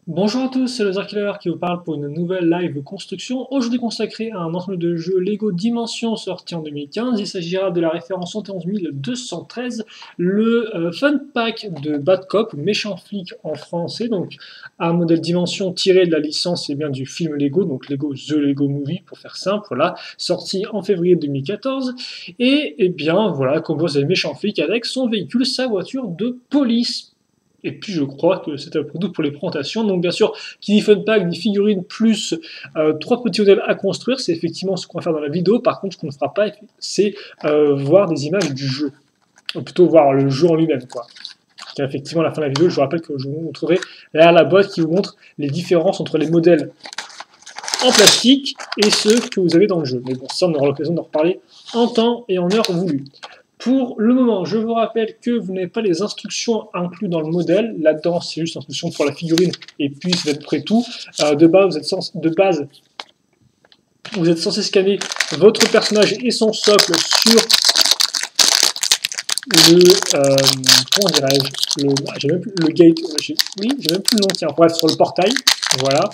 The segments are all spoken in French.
Bonjour à tous, c'est le Killer qui vous parle pour une nouvelle live construction, aujourd'hui consacrée à un ensemble de jeux Lego Dimension sorti en 2015. Il s'agira de la référence 71213, le Fun Pack de Bad Cop, méchant flic en français, donc un modèle Dimension tiré de la licence et bien du film Lego, donc Lego The Lego Movie pour faire simple, voilà, sorti en février 2014, et bien voilà, compose les méchants flics avec son véhicule, sa voiture de police. Et puis je crois que c'est un peu tout pour les présentations. Donc bien sûr, qui dit fun pack, dit figurines plus trois petits modèles à construire, c'est effectivement ce qu'on va faire dans la vidéo. Par contre, ce qu'on ne fera pas, c'est voir des images du jeu. Ou plutôt voir le jeu en lui-même, quoi. Car effectivement, à la fin de la vidéo, je vous rappelle que je vous montrerai derrière la boîte qui vous montre les différences entre les modèles en plastique et ceux que vous avez dans le jeu. Mais bon, ça, on aura l'occasion d'en reparler en temps et en heure voulu. Pour le moment, je vous rappelle que vous n'avez pas les instructions incluses dans le modèle. Là-dedans, c'est juste l'instruction pour la figurine, et puis c'est à peu près tout. De base, vous êtes censé scanner votre personnage et son socle sur le... comment dirais-je, j'ai même plus le gate... Oui, j'ai même plus le nom, tiens, bref, sur le portail. Voilà.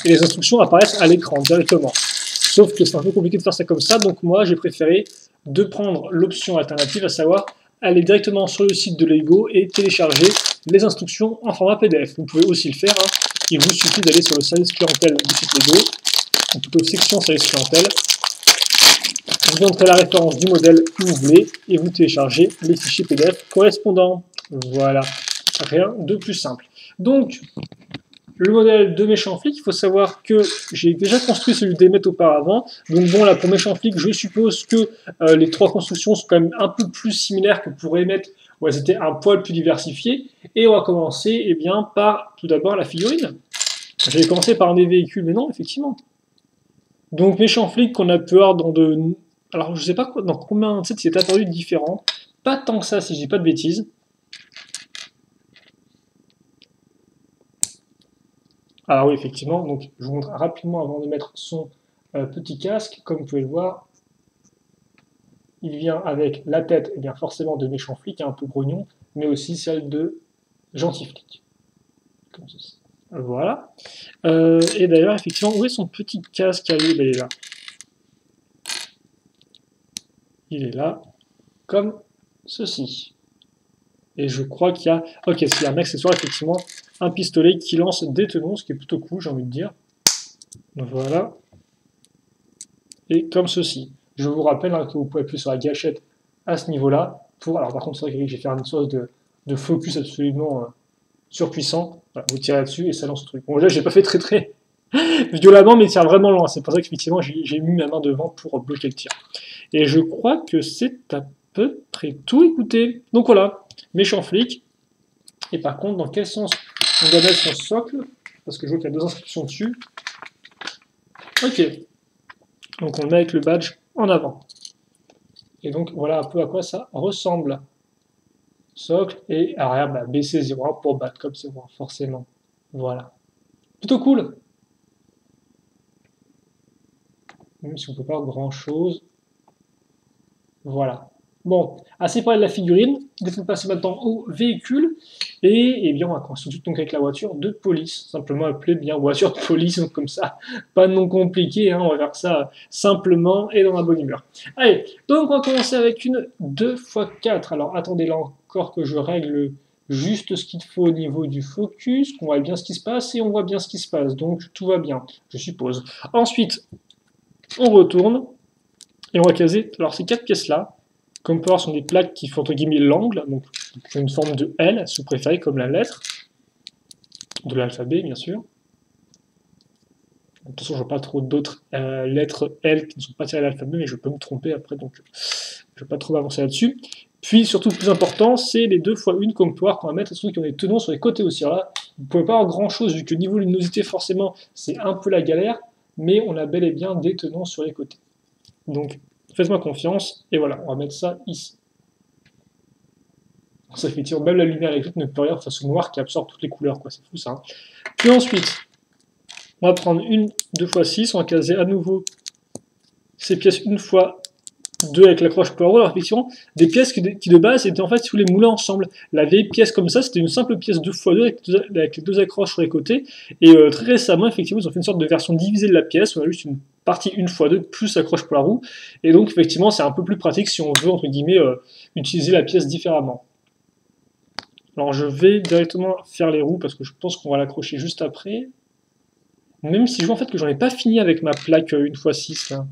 Et les instructions apparaissent à l'écran directement. Sauf que c'est un peu compliqué de faire ça comme ça, donc moi, j'ai préféré de prendre l'option alternative, à savoir aller directement sur le site de Lego et télécharger les instructions en format PDF. Vous pouvez aussi le faire, hein. Il vous suffit d'aller sur le service clientèle du site Lego, ou plutôt section service clientèle, vous entrez la référence du modèle que vous voulez et vous téléchargez les fichiers PDF correspondants. Voilà, rien de plus simple. Donc, le modèle de méchant flic, il faut savoir que j'ai déjà construit celui d'Emmet auparavant. Donc bon, là, pour méchant flic, je suppose que les trois constructions sont quand même un peu plus similaires que pour Emmet, où elles étaient un poil plus diversifiées. Et on va commencer bien, par, tout d'abord, la figurine. J'avais commencé par un des véhicules, mais non, effectivement. Donc méchant flic qu'on a pu voir dans de... Alors, je sais pas dans combien de sets il est apparu différent. Pas tant que ça, si je dis pas de bêtises. Alors oui, effectivement, donc je vous montre rapidement avant de mettre son petit casque. Comme vous pouvez le voir, il vient avec la tête, et bien forcément de méchant flic, un peu grognon, mais aussi celle de gentil flic. Comme ceci. Voilà. Et d'ailleurs, effectivement, où est son petit casque? Il est là. Il est là, comme ceci. Et je crois qu'il y a... Ok, il y a un accessoire, effectivement, un pistolet qui lance des tenons, ce qui est plutôt cool, j'ai envie de dire. Voilà. Et comme ceci. Je vous rappelle que vous pouvez appuyer sur la gâchette à ce niveau-là. Alors par contre, c'est vrai que j'ai fait une sorte de focus absolument surpuissant. Voilà, vous tirez là-dessus et ça lance le truc. Bon, là, j'ai pas fait très violemment, mais il tire vraiment loin. C'est pour ça qu'effectivement, j'ai mis ma main devant pour bloquer le tir. Et je crois que c'est à peu près tout. Écoutez. Donc voilà, méchant flic. Et par contre, dans quel sens on doit mettre son socle? Parce que je vois qu'il y a deux inscriptions dessus. Ok. Donc on le met avec le badge en avant. Et donc voilà un peu à quoi ça ressemble. Socle et arrière BC01 pour Bad Cop 01, forcément. Voilà. Plutôt cool. Même si on ne peut pas grand chose. Voilà. Bon, assez parlé de la figurine. Il faut passer maintenant au véhicule. Et bien, on va construire donc avec la voiture de police. Simplement appelée bien voiture de police, donc comme ça. Pas de nom compliqué, hein, on va faire ça simplement et dans la bonne humeur. Allez, donc on va commencer avec une 2x4. Alors attendez là encore que je règle juste ce qu'il faut au niveau du focus, qu'on voit bien ce qui se passe et on voit bien ce qui se passe. Donc tout va bien, je suppose. Ensuite, on retourne et on va caser. Alors ces quatre pièces-là, comme on peut voir, sont des plaques qui font entre guillemets l'angle, donc une forme de L, si vous préférez, comme la lettre de l'alphabet, bien sûr. Attention, je ne vois pas trop d'autres lettres L qui ne sont pas tirées à l'alphabet, mais je peux me tromper après, donc je ne vais pas trop avancer là-dessus. Puis, surtout, le plus important, c'est les 2x1 qu'on peut voir qu'on va mettre, surtout qui ont des tenons sur les côtés aussi. Alors là, vous ne pouvez pas avoir grand-chose, vu que niveau luminosité, forcément, c'est un peu la galère, mais on a bel et bien des tenons sur les côtés. Donc, faites-moi confiance, et voilà, on va mettre ça ici. Ça fait effectivement, même la lumière électrique ne peut rien face au noir qui absorbe toutes les couleurs, quoi, c'est fou ça. Hein. Puis ensuite, on va prendre une 2x6, on va caser à nouveau ces pièces une fois deux avec l'accroche Poirot. Alors effectivement, des pièces qui de base étaient en fait sous les moulins ensemble. La vieille pièce comme ça, c'était une simple pièce 2x2 avec les deux accroches sur les côtés. Et très récemment, effectivement, ils ont fait une sorte de version divisée de la pièce. On a juste une partie 1x2 plus accroche pour la roue. Et donc effectivement, c'est un peu plus pratique si on veut, entre guillemets, utiliser la pièce différemment. Alors je vais directement faire les roues parce que je pense qu'on va l'accrocher juste après. Même si je vois en fait que j'en ai pas fini avec ma plaque 1x6 là.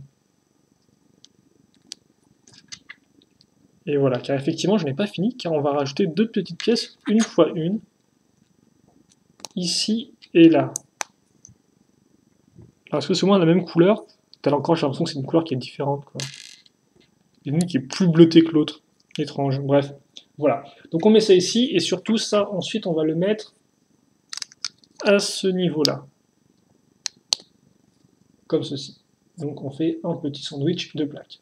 Et voilà, car effectivement je n'ai pas fini, car on va rajouter deux petites pièces 1x1, ici et là. Alors est-ce que c'est au moins la même couleur? T'as encore j'ai l'impression que c'est une couleur qui est différente, quoi. Il y en a une qui est plus bleutée que l'autre. Étrange, bref. Voilà. Donc on met ça ici, et surtout ça, ensuite on va le mettre à ce niveau-là. Comme ceci. Donc on fait un petit sandwich de plaques.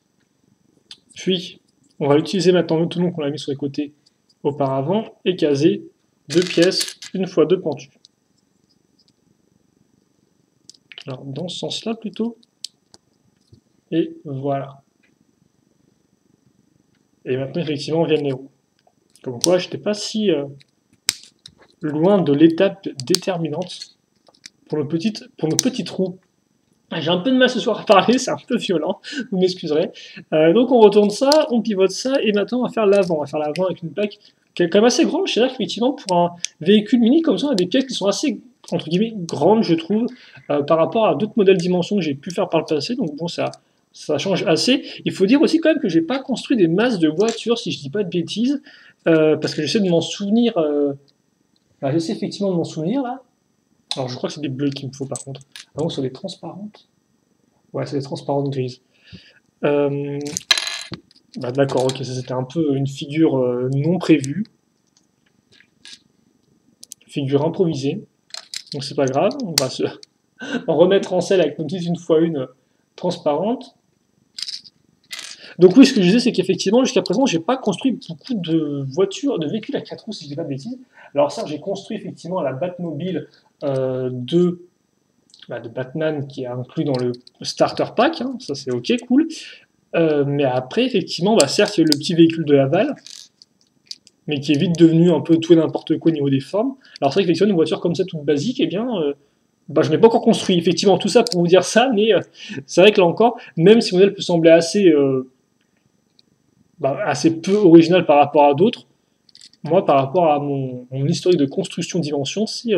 Puis, on va utiliser maintenant le tenon qu'on a mis sur les côtés auparavant et caser deux pièces 1x2 pentues. Alors, dans ce sens-là plutôt. Et voilà. Et maintenant, effectivement, viennent les roues. Comme quoi, je n'étais pas si loin de l'étape déterminante pour nos petites roues. J'ai un peu de mal ce soir à parler, c'est un peu violent, vous m'excuserez. Donc on retourne ça, on pivote ça, et maintenant on va faire l'avant. On va faire l'avant avec une plaque qui est quand même assez grande. C'est-à-dire qu'effectivement, pour un véhicule mini comme ça, on a des pièces qui sont assez, entre guillemets, grandes, je trouve, par rapport à d'autres modèles dimensions que j'ai pu faire par le passé. Donc bon, ça change assez. Il faut dire aussi quand même que j'ai pas construit des masses de voitures, si je dis pas de bêtises, parce que j'essaie de m'en souvenir. J'essaie effectivement de m'en souvenir, là. Alors je crois que c'est des bleus qu'il me faut par contre. Ah non, c'est des transparentes. Ouais, c'est des transparentes grises. D'accord, ok, ça c'était un peu une figure non prévue. Figure improvisée. Donc c'est pas grave, on va se en remettre en selle avec nos petites 1x1 transparentes. Donc oui, ce que je disais, c'est qu'effectivement, jusqu'à présent, j'ai pas construit beaucoup de voitures, de véhicules à 4 roues, si je dis pas de bêtises. Alors ça, j'ai construit effectivement la Batmobile de Batman qui est inclus dans le starter pack, hein, ça c'est ok, cool. Mais après, effectivement, certes, il y a le petit véhicule de Laval, mais qui est vite devenu un peu tout et n'importe quoi au niveau des formes. Alors c'est vrai qu'effectivement, une voiture comme ça, toute basique, eh bien, je n'ai pas encore construit, effectivement, tout ça pour vous dire ça, mais c'est vrai que là encore, même si le modèle peut sembler assez peu original par rapport à d'autres, moi, par rapport à mon historique de construction dimension, c'est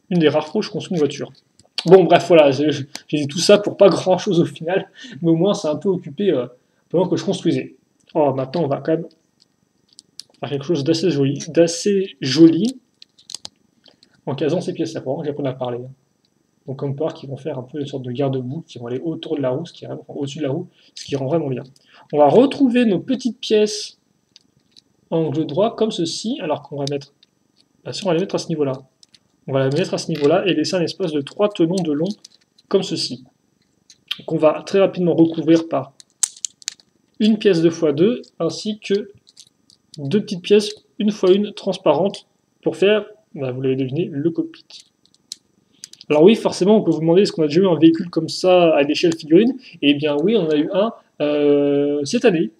une des rares fois où je construis une voiture. Bon, bref, voilà, j'ai dit tout ça pour pas grand chose au final, mais au moins c'est un peu occupé pendant que je construisais. Alors maintenant, on va quand même faire quelque chose d'assez joli en casant ces pièces-là. Pour que j'apprenne à parler. Donc, comme par qui vont faire un peu une sorte de garde-boue qui vont aller autour de la roue, au-dessus de la roue, ce qui rend vraiment bien. On va retrouver nos petites pièces angle droit comme ceci, alors qu'on va mettre. On va les mettre à ce niveau-là. On va la mettre à ce niveau-là et laisser un espace de 3 tenons de long comme ceci. Qu'on va très rapidement recouvrir par une pièce 2x2 ainsi que deux petites pièces 1x1 transparentes pour faire, vous l'avez deviné, le cockpit. Alors oui, forcément, on peut vous demander est-ce qu'on a déjà eu un véhicule comme ça à l'échelle figurine? Eh bien oui, on en a eu un cette année.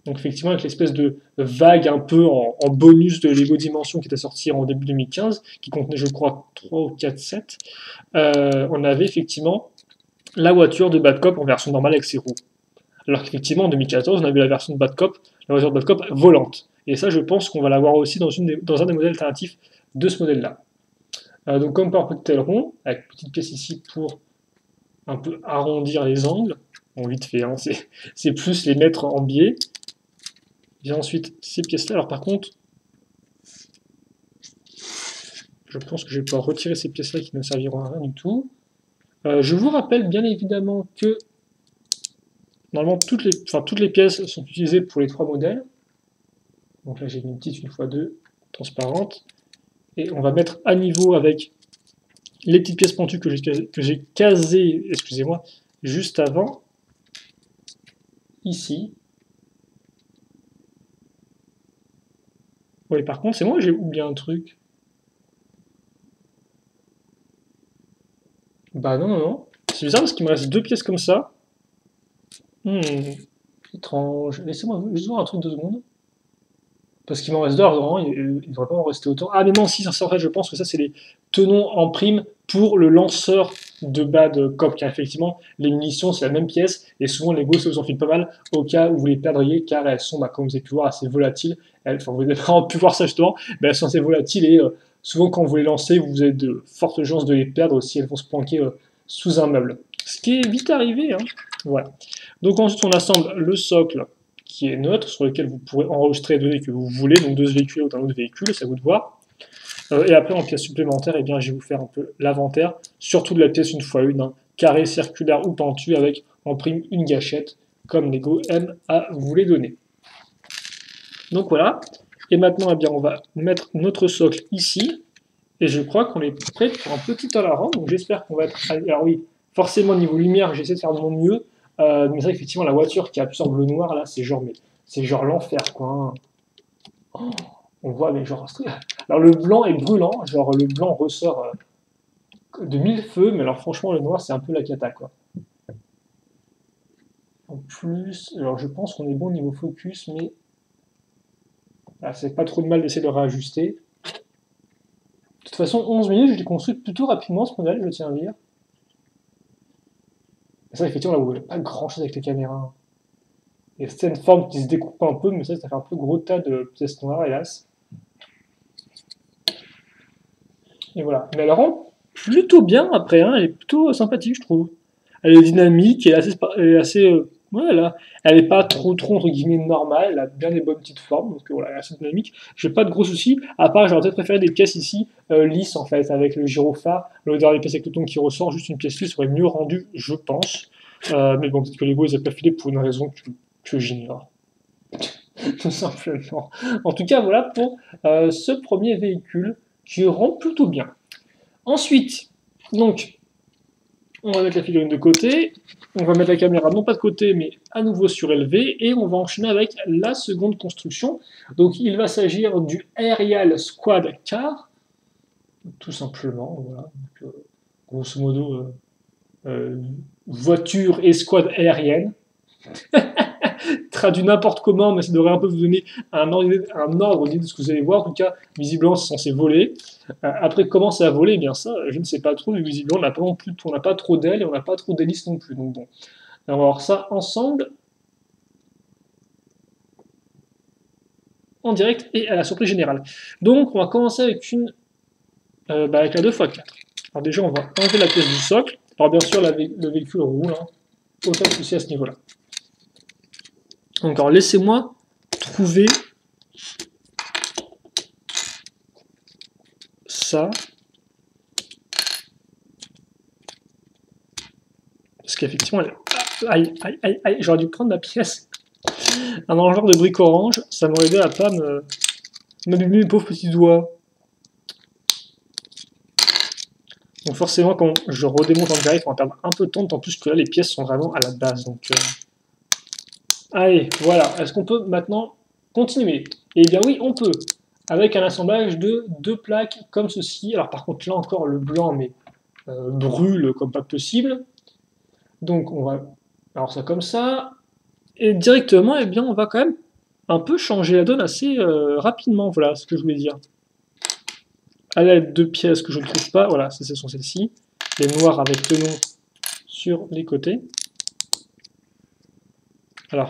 Donc effectivement, avec l'espèce de vague un peu en bonus de Lego Dimension qui était sorti en début 2015, qui contenait, je crois, 3 ou 4 sets, on avait effectivement la voiture de Bad Cop en version normale avec ses roues. Alors qu'effectivement, en 2014, on avait la version de Bad Cop, la voiture de Bad Cop volante. Et ça, je pense qu'on va l'avoir aussi dans un des modèles alternatifs de ce modèle-là. Donc comme par petit aileron, avec une petite pièce ici pour un peu arrondir les angles. Bon, vite fait, hein, c'est plus les mettre en biais. J'ai ensuite ces pièces-là. Alors par contre, je pense que je vais pouvoir retirer ces pièces-là qui ne serviront à rien du tout. Je vous rappelle bien évidemment que normalement toutes les pièces sont utilisées pour les 3 modèles. Donc là j'ai une petite 1x2 transparente. Et on va mettre à niveau avec les petites pièces pentues que j'ai casées, excusez-moi, juste avant. Ici. Oui, par contre, c'est moi, j'ai oublié un truc. Non. C'est bizarre parce qu'il me reste 2 pièces comme ça. Étrange. Laissez-moi juste voir un truc 2 secondes. Parce qu'il m'en reste deux, alors normalement, il ne devrait pas en rester autant. Ah mais non, si, ça, en fait, je pense que ça, c'est les tenons en prime pour le lanceur de Bad Cop, car effectivement, les munitions, c'est la même pièce, et souvent, les Ghosts vous en filent pas mal, au cas où vous les perdriez, car elles sont, bah, comme vous avez pu voir, assez volatiles. Enfin, vous n'avez pas pu voir ça justement, mais elles sont assez volatiles, et souvent, quand vous les lancez, vous avez de fortes chances de les perdre si elles vont se planquer sous un meuble. Ce qui est vite arrivé, hein. Voilà. Donc ensuite, on assemble le socle, qui est neutre, sur lequel vous pourrez enregistrer les données que vous voulez, donc de ce véhicule ou d'un autre véhicule, c'est à vous de voir. Et après, en pièces supplémentaires, eh bien, je vais vous faire un peu l'inventaire, surtout de la pièce une fois une, hein, carré, circulaire ou pentu, avec en prime une gâchette, comme Lego aime à vous les donner. Donc voilà. Et maintenant, eh bien, on va mettre notre socle ici, et je crois qu'on est prêt pour un petit Alaran, donc j'espère qu'on va être... Alors oui, forcément, niveau lumière, j'essaie de faire de mon mieux, mais c'est vrai qu'effectivement, la voiture qui absorbe le noir, là, c'est genre l'enfer, quoi. Hein. Oh, on voit, mais genre... Alors, le blanc est brûlant, genre, le blanc ressort de mille feux, mais alors, franchement, le noir, c'est un peu la cata, quoi. En plus, alors, je pense qu'on est bon niveau focus, mais... Ah, c'est pas trop de mal d'essayer de réajuster. De toute façon, 11 minutes, je l'ai construit plutôt rapidement, ce modèle, je tiens à dire. Ça, effectivement, là, vous voyez pas grand-chose avec les caméras. Il y a certaines formes qui se découpent un peu, mais ça fait un peu gros tas de pièces noires, hélas. Et voilà. Mais elle rend plutôt bien après, hein. Elle est plutôt sympathique, je trouve. Elle est dynamique, elle est assez ouais, elle est pas trop, entre guillemets, normale, elle a bien des bonnes petites formes, donc voilà, elle est assez dynamique. J'ai pas de gros soucis, à part, j'aurais peut-être préféré des pièces ici, lisses, en fait, avec le gyrophare, le dernier pièce avec le ton qui ressort, juste une pièce lisse serait mieux rendue, je pense. Mais bon, peut-être que Lego, ils ont pas filé pour une raison que j'ignore. Tout simplement. En tout cas, voilà pour ce premier véhicule qui rend plutôt bien. Ensuite, donc, on va mettre la figurine de côté, on va mettre la caméra non pas de côté, mais à nouveau surélevé, et on va enchaîner avec la seconde construction. Donc, il va s'agir du Aerial Squad Car, tout simplement, voilà. Donc, grosso modo, voiture et squad aérienne. Traduit n'importe comment, mais ça devrait un peu vous donner un ordre de ce que vous allez voir. En tout cas, visiblement, c'est censé voler. Après, comment ça a volé, eh bien ça, je ne sais pas trop, mais visiblement, on n'a pas trop d'ailes et on n'a pas trop d'hélices non plus. Donc bon, on va voir ça ensemble, en direct et à la surprise générale. Donc, on va commencer avec avec la 2x4. Alors déjà, on va enlever la pièce du socle. Alors bien sûr, le véhicule roule, hein. Aucun souci à ce niveau-là. Donc, alors laissez-moi trouver ça. Parce qu'effectivement, aïe, aïe, aïe, aïe, j'aurais dû prendre ma pièce. Un mangeur de briques orange, ça m'aurait aidé à pas m'abîmer mes pauvres petits doigts. Donc forcément, quand je redémonte en direct, on va perdre un peu de temps, tant plus que là, les pièces sont vraiment à la base. Donc, allez, voilà. Est-ce qu'on peut maintenant continuer? Eh bien oui, on peut. Avec un assemblage de 2 plaques comme ceci. Alors par contre, là encore, le blanc mais brûle comme pas possible. Donc on va alors ça comme ça. Et directement, eh bien, on va quand même un peu changer la donne assez rapidement. Voilà ce que je voulais dire. À l'aide de pièces que je ne trouve pas, voilà, ce sont celles-ci. Les noires avec tenon sur les côtés. Alors,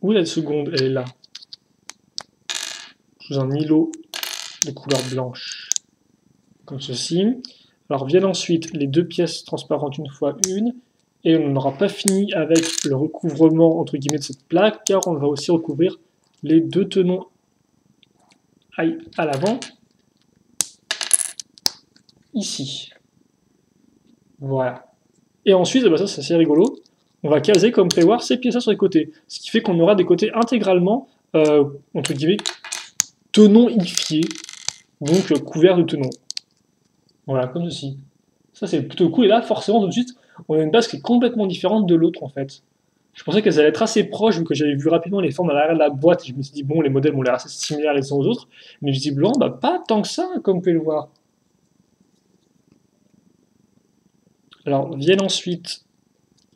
où est la seconde? Elle est là. Sous un îlot de couleur blanche. Comme ceci. Alors viennent ensuite les 2 pièces transparentes une fois une. Et on n'aura pas fini avec le recouvrement entre guillemets de cette plaque, car on va aussi recouvrir les 2 tenons à l'avant, ici. Voilà. Et ensuite, bah ça c'est assez rigolo, on va caser comme prévoir ces pièces-là sur les côtés. Ce qui fait qu'on aura des côtés intégralement, entre guillemets, tenonifiés, donc couverts de tenons. Voilà, comme ceci. Ça c'est plutôt cool, et là forcément tout de suite, on a une base qui est complètement différente de l'autre en fait. Je pensais qu'elles allaient être assez proches, vu que j'avais vu rapidement les formes à l'arrière de la boîte, et je me suis dit, bon, les modèles ont l'air assez similaires les uns aux autres, mais visiblement, bah, pas tant que ça, comme vous pouvez le voir. Alors, viennent ensuite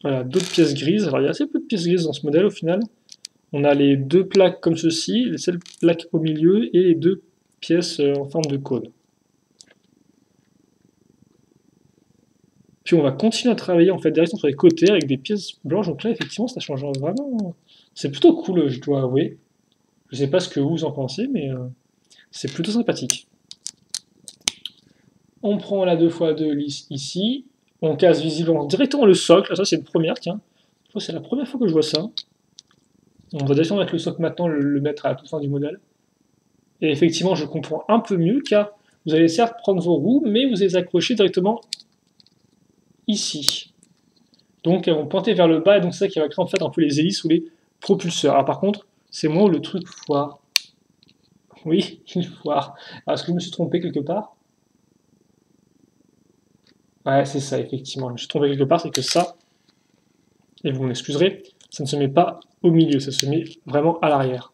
Voilà, d'autres pièces grises. Alors il y a assez peu de pièces grises dans ce modèle au final. On a les deux plaques comme ceci, les seules plaques au milieu et les deux pièces en forme de cône. Puis on va continuer à travailler en fait directement sur les côtés avec des pièces blanches. Donc là effectivement ça change vraiment. C'est plutôt cool, je dois avouer. Je sais pas ce que vous en pensez, mais c'est plutôt sympathique. On prend la 2x2 lisse ici. On casse visiblement directement le socle. Ça c'est une première, tiens. Je crois que c'est la première fois que je vois ça. On va directement mettre le socle maintenant, le mettre à la toute fin du modèle. Et effectivement, je comprends un peu mieux, car vous allez certes prendre vos roues, mais vous les accrocher directement ici. Donc elles vont pointer vers le bas, et donc c'est ça qui va créer en fait un peu les hélices ou les propulseurs. Alors par contre, c'est moi où le truc foire. Oui, il foire. Alors est-ce que je me suis trompé quelque part? Ouais, c'est ça, effectivement. Je me suis trompé quelque part, c'est que ça, et vous m'excuserez, ça ne se met pas au milieu, ça se met vraiment à l'arrière.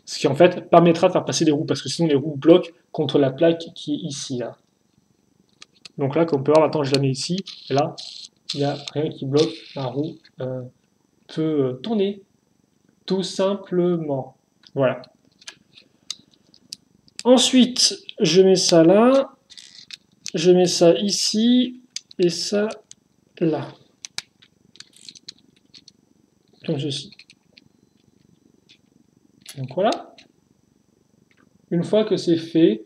Ce qui en fait permettra de faire passer les roues, parce que sinon les roues bloquent contre la plaque qui est ici, là. Donc là, comme on peut voir, maintenant je la mets ici, et là, il n'y a rien qui bloque, la roue peut tourner, tout simplement. Voilà. Ensuite, je mets ça là, je mets ça ici, et ça là. Comme ceci. Donc voilà. Une fois que c'est fait,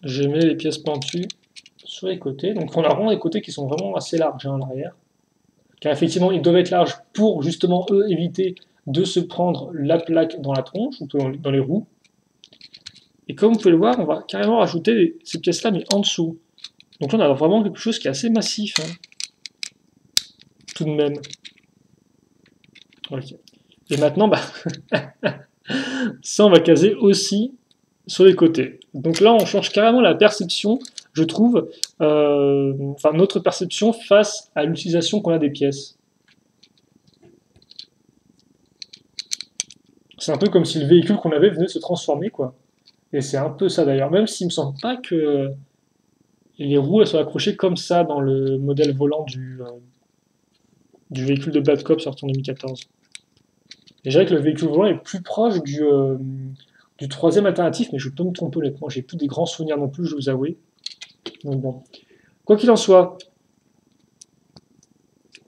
je mets les pièces pointues sur les côtés. Donc on a vraiment des côtés qui sont vraiment assez larges à l'arrière. Car effectivement, ils doivent être larges pour justement, eux, éviter de se prendre la plaque dans la tronche ou dans les roues. Et comme vous pouvez le voir, on va carrément rajouter ces pièces-là, mais en dessous. Donc là, on a vraiment quelque chose qui est assez massif, hein, tout de même. Okay. Et maintenant, bah, ça, on va caser aussi sur les côtés. Donc là, on change carrément la perception, je trouve, enfin notre perception face à l'utilisation qu'on a des pièces. C'est un peu comme si le véhicule qu'on avait venait se transformer, quoi. Et c'est un peu ça d'ailleurs, même s'il me semble pas que les roues elles soient accrochées comme ça dans le modèle volant du véhicule de Bad Cop sorti en 2014. Et je dirais que le véhicule volant est plus proche du troisième alternatif, mais je peux me tromper honnêtement, j'ai plus des grands souvenirs non plus, je vous avoue. Donc bon. Quoi qu'il en soit,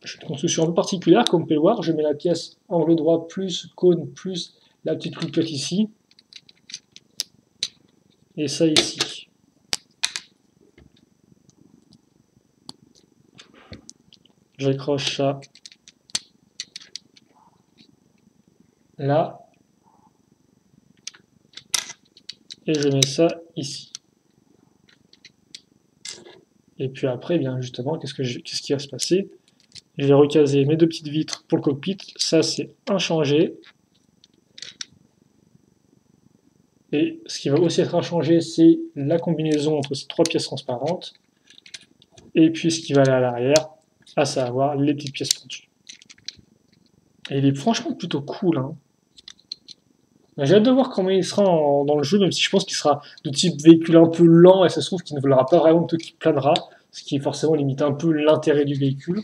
je suis une construction un peu particulière, comme vous pouvez le voir, je mets la pièce angle droit plus cône plus la petite coupette ici, et ça ici. J'accroche ça là, et je mets ça ici. Et puis après, bien justement, qu'est-ce qui va se passer? Je vais recaser mes deux petites vitres pour le cockpit, ça c'est inchangé. Et ce qui va aussi être inchangé, c'est la combinaison entre ces trois pièces transparentes. Et puis ce qui va aller à l'arrière, à savoir les petites pièces pointues. Et il est franchement plutôt cool, hein. J'ai hâte de voir comment il sera dans le jeu, même si je pense qu'il sera de type véhicule un peu lent, et ça se trouve qu'il ne volera pas vraiment plutôt qu'il planera, ce qui forcément limite un peu l'intérêt du véhicule.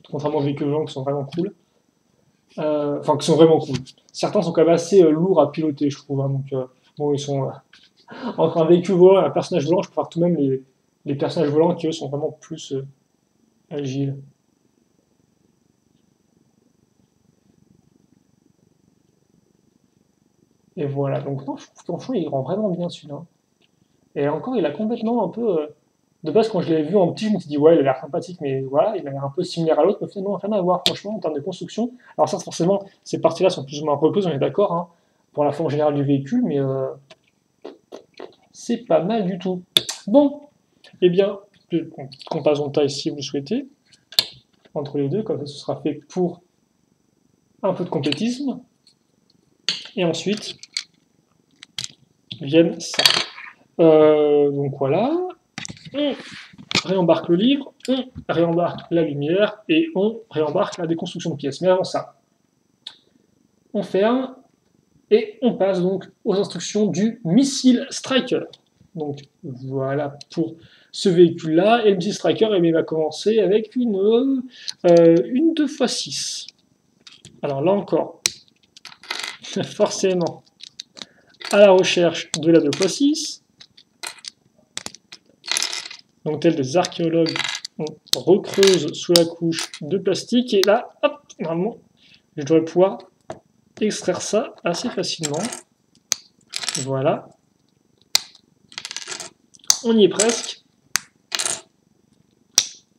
Contrairement aux véhicules lents qui sont vraiment cool. Enfin, qui sont vraiment cool. Certains sont quand même assez lourds à piloter, je trouve. Hein, donc, bon, ils sont entre un véhicule volant et un personnage volant, je préfère tout de même les personnages volants qui, eux, sont vraiment plus agiles. Et voilà, donc non, je trouve franchement, il rend vraiment bien celui-là. Et encore, il a complètement un peu. De base, quand je l'avais vu en petit, je me suis dit, ouais, il a l'air sympathique, mais voilà, il a l'air un peu similaire à l'autre, mais finalement, rien à voir, franchement, en termes de construction. Alors, ça, forcément, ces parties-là sont plus ou moins reposes, on est d'accord, hein, pour la forme générale du véhicule, mais c'est pas mal du tout. Bon, eh bien, comparaison de taille si vous le souhaitez, entre les deux, comme ça, ce sera fait pour un peu de complétisme. Et ensuite, viennent ça. Donc voilà, on réembarque le livre, on réembarque la lumière et on réembarque la déconstruction de pièces. Mais avant ça, on ferme Et on passe donc aux instructions du Missile Striker. Donc voilà pour ce véhicule-là. Et le Missile Striker, il va commencer avec une 2x6. Alors là encore, forcément, à la recherche de la 2x6. Donc tel des archéologues, on recreuse sous la couche de plastique. Et là, hop, normalement, je devrais pouvoir extraire ça assez facilement. Voilà. On y est presque.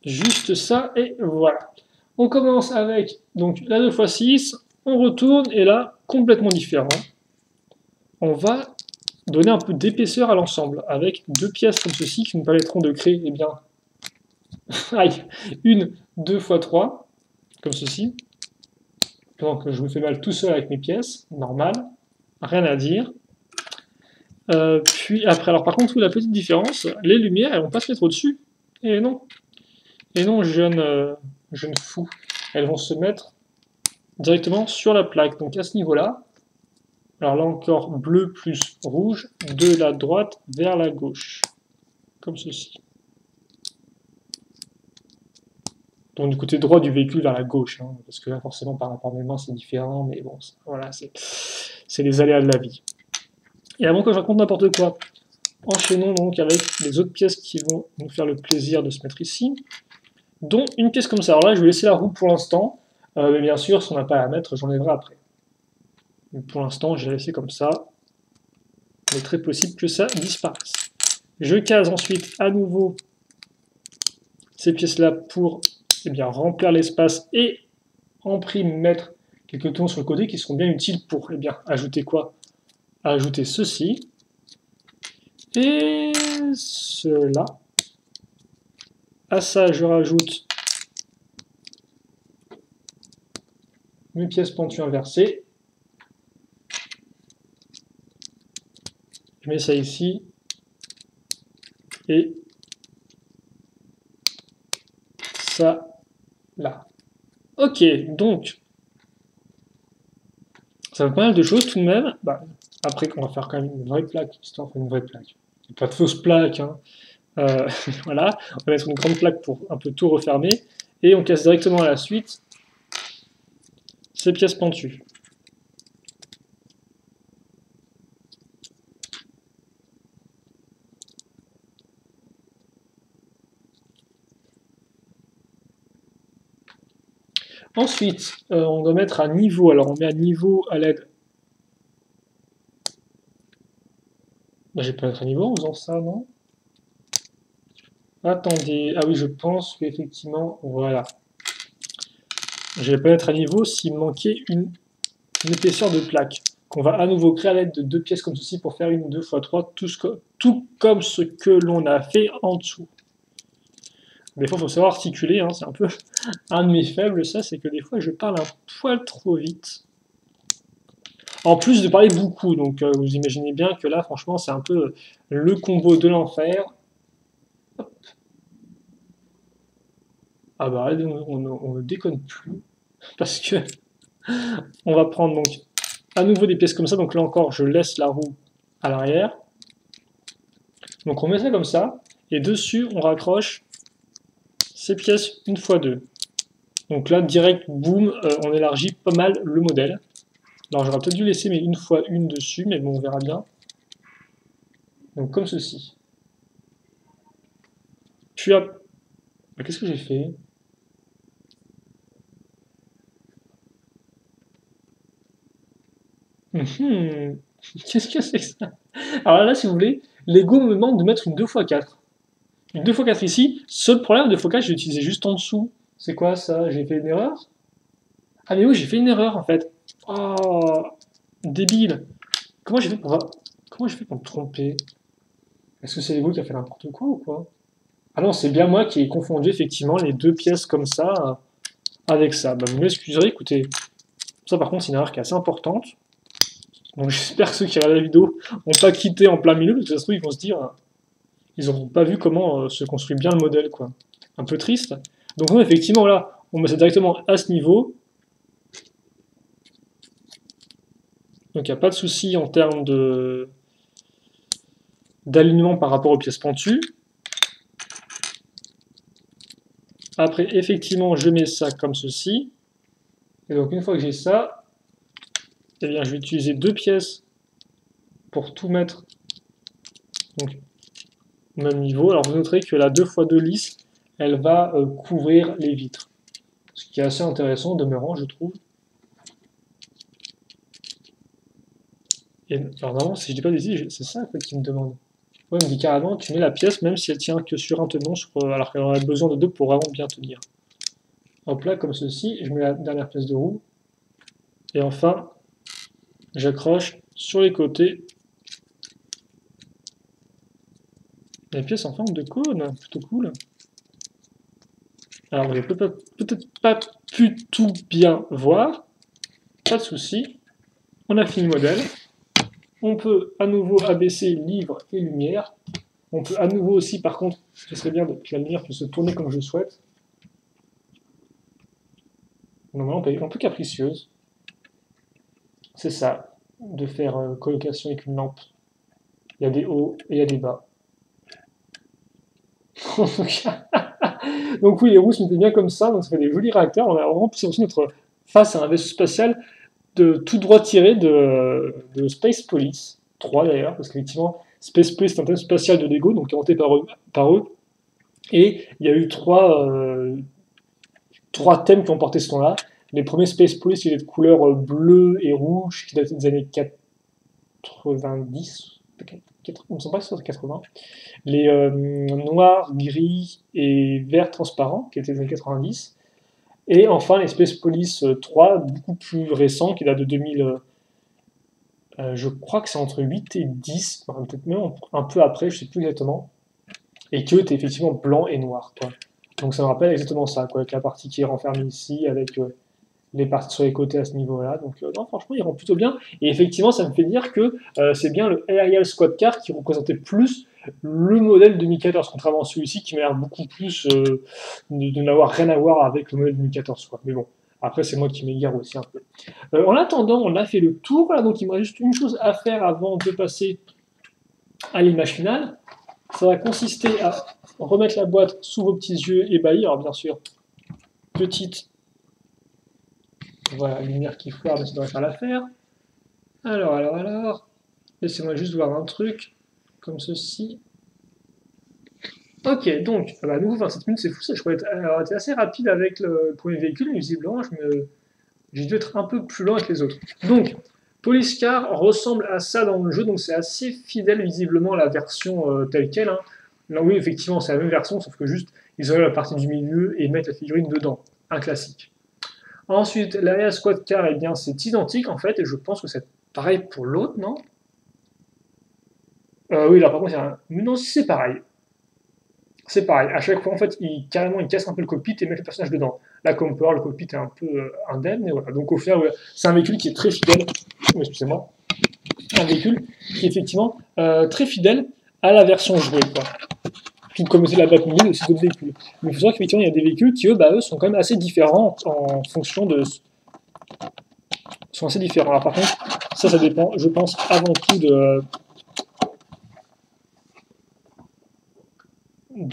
Juste ça, et voilà. On commence avec donc la 2x6, on retourne, et là, complètement différent. On va donner un peu d'épaisseur à l'ensemble, avec deux pièces comme ceci qui nous permettront de créer, eh bien, aïe, une 2x3, comme ceci. Donc je me fais mal tout seul avec mes pièces, normal, rien à dire. Puis après, alors par contre, la petite différence, les lumières, elles vont pas se mettre au-dessus. Et non, jeune fou, elles vont se mettre directement sur la plaque. Donc à ce niveau-là, alors là encore, bleu plus rouge, de la droite vers la gauche, comme ceci. Donc du côté droit du véhicule vers la gauche, hein, parce que là forcément par rapport à mes mains c'est différent, mais bon, voilà, c'est les aléas de la vie. Et avant que je raconte n'importe quoi, enchaînons donc avec les autres pièces qui vont nous faire le plaisir de se mettre ici, dont une pièce comme ça. Alors là je vais laisser la roue pour l'instant, mais bien sûr si on n'a pas à la mettre, j'enlèverai après. Mais pour l'instant je vais laisser comme ça, il est très possible que ça disparaisse. Je case ensuite à nouveau ces pièces-là pour remplir l'espace et en prime mettre quelques tons sur le côté qui seront bien utiles pour ajouter quoi? Ajouter ceci et cela. À ça, je rajoute une pièce pentue inversée. Je mets ça ici et ça là. Ok, donc ça fait pas mal de choses tout de même. Après, on va faire quand même une vraie plaque, histoire de faire une vraie plaque. Pas de fausse plaque, hein. Voilà, on va mettre une grande plaque pour un peu tout refermer, et on casse directement à la suite ces pièces pentues. Ensuite, on doit mettre à niveau. Alors on met à niveau à l'aide. J'ai pas mettre à niveau en faisant ça, non? Attendez, ah oui, je pense qu'effectivement, voilà. Je vais pas mettre à niveau s'il manquait une épaisseur de plaque, qu'on va à nouveau créer à l'aide de deux pièces comme ceci pour faire une 2x3, tout comme ce que l'on a fait en dessous. Des fois, il faut savoir articuler, hein, c'est un peu un de mes faibles, ça, c'est que des fois, je parle un poil trop vite. En plus de parler beaucoup, donc vous imaginez bien que là, franchement, c'est un peu le combo de l'enfer. Ah bah, on ne déconne plus, parce que on va prendre donc à nouveau des pièces comme ça, donc là encore, je laisse la roue à l'arrière. Donc on met ça comme ça, et dessus, on raccroche ces pièces une fois deux. Donc là, direct, boum, on élargit pas mal le modèle. Alors j'aurais peut-être dû laisser mais une fois une dessus, mais bon, on verra bien. Donc comme ceci. Puis hop. Qu'est-ce que j'ai fait? Qu'est-ce que c'est que ça? Alors là, si vous voulez, Lego me demande de mettre une 2x4. Une 2x4 ici. Seul problème, 2x4, j'ai utilisé juste en dessous. C'est quoi ça? J'ai fait une erreur? Ah mais oui, j'ai fait une erreur en fait. Oh, débile. Comment j'ai fait pour me tromper? Est-ce que c'est Lego qui a fait n'importe quoi ou quoi? Ah non, c'est bien moi qui ai confondu effectivement les deux pièces comme ça avec ça. Bah, vous m'excuserez, écoutez. Ça par contre, c'est une erreur qui est assez importante. Donc j'espère que ceux qui regardent la vidéo n'ont pas quitté en plein milieu, parce que ça se trouve, ils vont se dire, ils n'auront pas vu comment se construit bien le modèle, quoi. Un peu triste. Donc non, effectivement, là, on met ça directement à ce niveau. Donc il n'y a pas de souci en termes d'alignement par rapport aux pièces pentues. Après, effectivement, je mets ça comme ceci. Et donc une fois que j'ai ça, eh bien, je vais utiliser 2 pièces pour tout mettre donc, au même niveau. Alors vous noterez que la 2x2 lisse, elle va couvrir les vitres. Ce qui est assez intéressant, demeurant, je trouve. Et, alors normalement, si je dis pas des c'est ça en fait, qui me demande. Ouais, il me dit carrément, tu mets la pièce même si elle tient que sur un tenant, alors qu'elle aurait besoin de 2 pour vraiment bien tenir. Hop là, comme ceci, je mets la dernière pièce de roue. Et enfin, j'accroche sur les côtés les pièces en forme de cône, plutôt cool. Alors, vous n'avez peut-être pas pu tout bien voir, pas de souci. On a fini le modèle. On peut à nouveau abaisser livre et lumière. On peut à nouveau aussi, par contre, ce serait bien que la lumière puisse se tourner comme je souhaite. Normalement, un peu capricieuse. C'est ça, de faire colocation avec une lampe. Il y a des hauts et il y a des bas. Donc oui, les roues se mettaient bien comme ça, donc ça fait des jolis réacteurs. On a vraiment pu aussi notre face à un vaisseau spatial de tout droit tiré de Space Police 3 d'ailleurs, parce qu'effectivement, Space Police est un thème spatial de Lego, donc inventé par eux. Et il y a eu trois thèmes qui ont porté ce nom-là. Les premiers Space Police, il est de couleur bleue et rouge, qui datent des années 90, on ne sait pas si c'est 80. Les noirs, gris et verts transparents, qui étaient des années 90. Et enfin, les Space Police 3, beaucoup plus récents, qui datent de 2000, je crois que c'est entre 8 et 10, peut-être même un peu après, je ne sais plus exactement, et qui eux étaient effectivement blanc et noir. Quoi. Donc ça me rappelle exactement ça, quoi, avec la partie qui est renfermée ici, avec les parties sur les côtés à ce niveau-là. Donc non, franchement, ils rendent plutôt bien. Et effectivement, ça me fait dire que c'est bien le Aerial Squad Car qui représentait plus le modèle 2014, contrairement à celui-ci qui m'a l'air beaucoup plus de n'avoir rien à voir avec le modèle 2014. Quoi. Mais bon, après, c'est moi qui m'égare aussi un peu. En attendant, on a fait le tour. Là, donc il me reste juste une chose à faire avant de passer à l'image finale. Ça va consister à remettre la boîte sous vos petits yeux ébahis. Alors bien sûr, petite voilà, lumière qui foire, mais ça devrait faire l'affaire. Alors, laissez-moi juste voir un truc, comme ceci. Ok, donc, bah, nouveau 27 minutes, c'est fou ça, je pourrais être assez rapide avec le premier véhicule, mais visiblement, j'ai dû être un peu plus lent avec les autres. Donc, Police Car ressemble à ça dans le jeu, donc c'est assez fidèle visiblement à la version telle quelle. Hein. Là, oui, effectivement, c'est la même version, sauf que juste, ils enlèvent la partie du milieu et mettent la figurine dedans. Un classique. Ensuite, l'Area Squad Car, eh bien, c'est identique en fait, et je pense que c'est pareil pour l'autre, non Oui, là par contre, non, c'est pareil. C'est pareil. À chaque fois, en fait, carrément, il casse un peu le cockpit et met le personnage dedans. Là, comme on peut voir, le cockpit est un peu indemne, et voilà. Donc au final, ouais, c'est un véhicule qui est très fidèle. Excusez-moi. Un véhicule qui est effectivement très fidèle à la version jouée, quoi. Tout comme c'est la Batmobile, aussi d'autres véhicules. Mais il faut savoir qu'effectivement, il y a des véhicules qui, eux, sont quand même assez différents en fonction de. Sont assez différents. Alors, par contre, ça dépend, je pense, avant tout de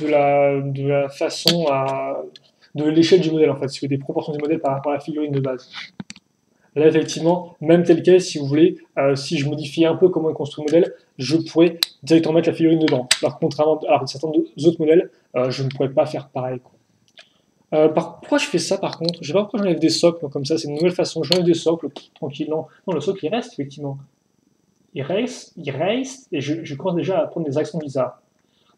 la façon de l'échelle du modèle, en fait, si vous avez des proportions du modèle par rapport à la figurine de base. Là, effectivement, même tel quel, si vous voulez, si je modifie un peu comment est construit le modèle, je pourrais directement mettre la figurine dedans. Alors, contrairement à certains autres modèles, je ne pourrais pas faire pareil. Quoi. Pourquoi je fais ça par contre? Je sais pas pourquoi j'enlève des socles comme ça, c'est une nouvelle façon. J'enlève des socles tranquillement. Non, le socle il reste effectivement. Il reste, et je commence déjà à prendre des actions bizarres.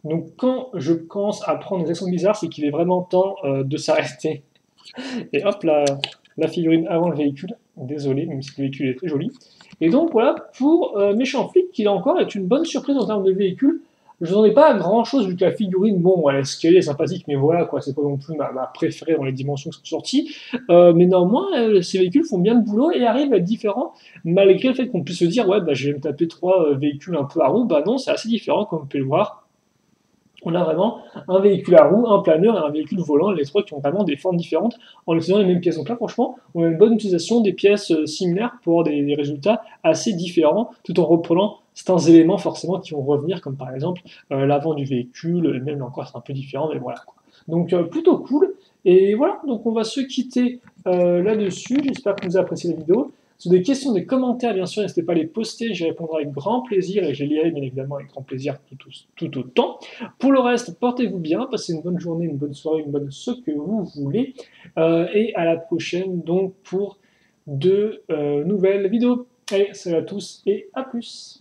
Donc quand je commence à prendre des actions bizarres, c'est qu'il est vraiment temps de s'arrêter. Et hop, la figurine avant le véhicule. Désolé, même si le véhicule est très joli. Et donc voilà, pour Méchant Flic, qui là encore est une bonne surprise en termes de véhicule. Je n'en ai pas grand chose vu que la figurine, bon, elle est sympathique, mais voilà, quoi, c'est pas non plus ma préférée dans les dimensions qui sont sorties. Mais néanmoins, ces véhicules font bien le boulot et arrivent à être différents, malgré le fait qu'on puisse se dire, ouais, bah, je vais me taper 3 véhicules un peu à roue. Bah non, c'est assez différent, comme vous pouvez le voir. On a vraiment un véhicule à roues, un planeur et un véhicule volant, les trois qui ont vraiment des formes différentes en utilisant les mêmes pièces. Donc là, franchement, on a une bonne utilisation des pièces similaires pour des résultats assez différents, tout en reprenant certains éléments forcément qui vont revenir, comme par exemple l'avant du véhicule, et même encore c'est un peu différent, mais voilà, quoi. Donc plutôt cool. Et voilà, donc on va se quitter là-dessus. J'espère que vous avez apprécié la vidéo. Si vous avez des questions, des commentaires, bien sûr, n'hésitez pas à les poster, j'y répondrai avec grand plaisir et je les lirai bien évidemment avec grand plaisir tout autant. Pour le reste, portez-vous bien, passez une bonne journée, une bonne soirée, une bonne ce que vous voulez. Et à la prochaine donc pour de nouvelles vidéos. Allez, salut à tous et à plus.